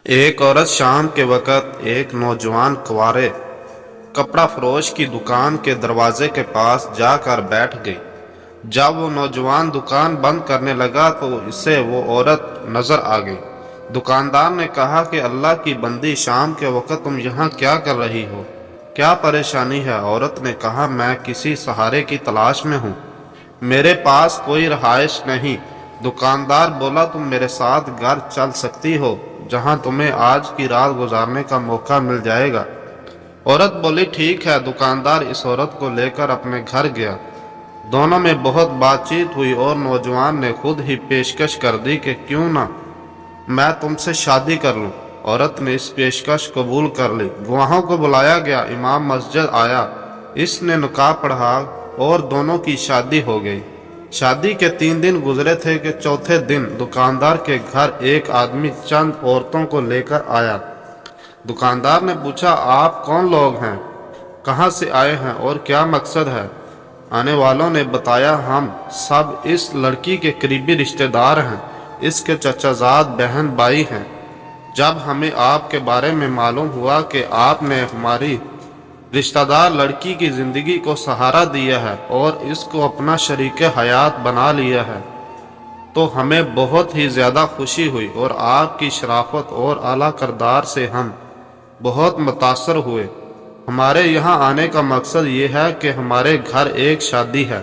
ایک عورت شام کے وقت ایک نوجوان کنوارے کپڑا فروش کی دکان کے دروازے کے پاس جا کر بیٹھ گئی۔ جب وہ نوجوان دکان بند کرنے لگا تو اسے وہ عورت نظر آ گئی۔ دکاندار نے کہا کہ اللہ کی بندی، شام کے وقت تم یہاں کیا کر رہی ہو؟ کیا پریشانی ہے؟ عورت نے کہا، میں کسی سہارے کی تلاش میں ہوں، میرے پاس کوئی رہائش نہیں۔ دکاندار بولا، تم میرے ساتھ گھر چل سکتی ہو جہاں تمہیں آج کی رات گزارنے کا موقع مل جائے گا۔ عورت بولی، ٹھیک ہے۔ دکاندار اس عورت کو لے کر اپنے گھر گیا۔ دونوں میں بہت بات چیت ہوئی اور نوجوان نے خود ہی پیشکش کر دی کہ کیوں نہ میں تم سے شادی کر لوں۔ عورت نے اس پیشکش قبول کر لی۔ گواہوں کو بلایا گیا، امام مسجد آیا، اس نے نکاح پڑھا اور دونوں کی شادی ہو گئی۔ شادی کے 3 دن گزرے تھے کہ چوتھے دن دکاندار کے گھر ایک آدمی چند عورتوں کو لے کر آیا۔ دکاندار نے پوچھا، آپ کون لوگ ہیں؟ کہاں سے آئے ہیں اور کیا مقصد ہے؟ آنے والوں نے بتایا، ہم سب اس لڑکی کے قریبی رشتہ دار ہیں، اس کے چچا زاد بہن بھائی ہیں۔ جب ہمیں آپ کے بارے میں معلوم ہوا کہ آپ نے ہماری رشتہ دار لڑکی کی زندگی کو سہارا دیا ہے اور اس کو اپنا شریک حیات بنا لیا ہے تو ہمیں بہت ہی زیادہ خوشی ہوئی، اور آپ کی شرافت اور اعلیٰ کردار سے ہم بہت متاثر ہوئے۔ ہمارے یہاں آنے کا مقصد یہ ہے کہ ہمارے گھر ایک شادی ہے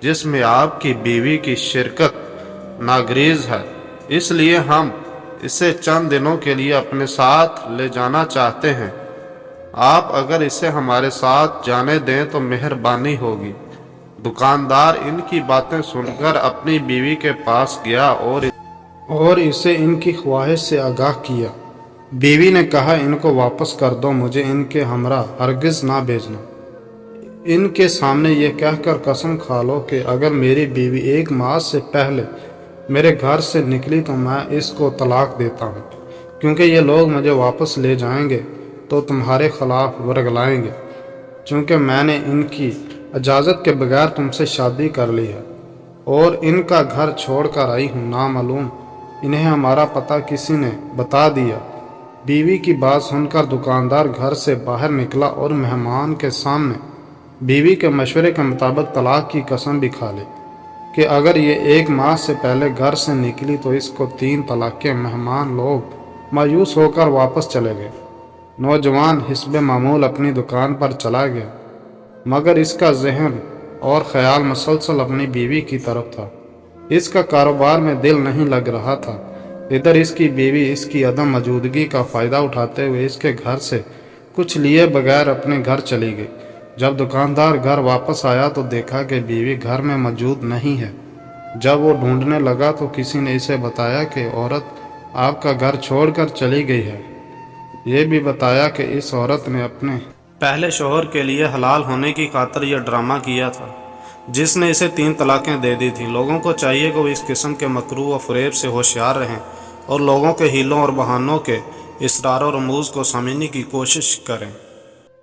جس میں آپ کی بیوی کی شرکت ناگزیر ہے، اس لیے ہم اسے چند دنوں کے لیے اپنے ساتھ لے جانا چاہتے ہیں۔ آپ اگر اسے ہمارے ساتھ جانے دیں تو مہربانی ہوگی۔ دکاندار ان کی باتیں سن کر اپنی بیوی کے پاس گیا اور اسے ان کی خواہش سے آگاہ کیا۔ بیوی نے کہا، ان کو واپس کر دو، مجھے ان کے ہمراہ ہرگز نہ بھیجنا۔ ان کے سامنے یہ کہہ کر قسم کھا لو کہ اگر میری بیوی 1 ماہ سے پہلے میرے گھر سے نکلی تو میں اس کو طلاق دیتا ہوں، کیونکہ یہ لوگ مجھے واپس لے جائیں گے تو تمہارے خلاف ورگلائیں گے، چونکہ میں نے ان کی اجازت کے بغیر تم سے شادی کر لی ہے اور ان کا گھر چھوڑ کر آئی ہوں۔ نامعلوم انہیں ہمارا پتہ کسی نے بتا دیا۔ بیوی کی بات سن کر دکاندار گھر سے باہر نکلا اور مہمان کے سامنے بیوی کے مشورے کے مطابق طلاق کی قسم بھی کھا لی کہ اگر یہ 1 ماہ سے پہلے گھر سے نکلی تو اس کو 3 طلاقیں۔ مہمان لوگ مایوس ہو کر واپس چلے گئے۔ نوجوان حسب معمول اپنی دکان پر چلا گیا، مگر اس کا ذہن اور خیال مسلسل اپنی بیوی کی طرف تھا۔ اس کا کاروبار میں دل نہیں لگ رہا تھا۔ ادھر اس کی بیوی اس کی عدم موجودگی کا فائدہ اٹھاتے ہوئے اس کے گھر سے کچھ لیے بغیر اپنے گھر چلی گئی۔ جب دکاندار گھر واپس آیا تو دیکھا کہ بیوی گھر میں موجود نہیں ہے۔ جب وہ ڈھونڈنے لگا تو کسی نے اسے بتایا کہ عورت آپ کا گھر چھوڑ کر چلی گئی ہے۔ یہ بھی بتایا کہ اس عورت نے اپنے پہلے شوہر کے لیے حلال ہونے کی خاطر یہ ڈرامہ کیا تھا جس نے اسے 3 طلاقیں دے دی تھیں۔ لوگوں کو چاہیے کہ وہ اس قسم کے مکروہ و فریب سے ہوشیار رہیں اور لوگوں کے ہیلوں اور بہانوں کے اسرار و رموز کو سمجھنے کی کوشش کریں۔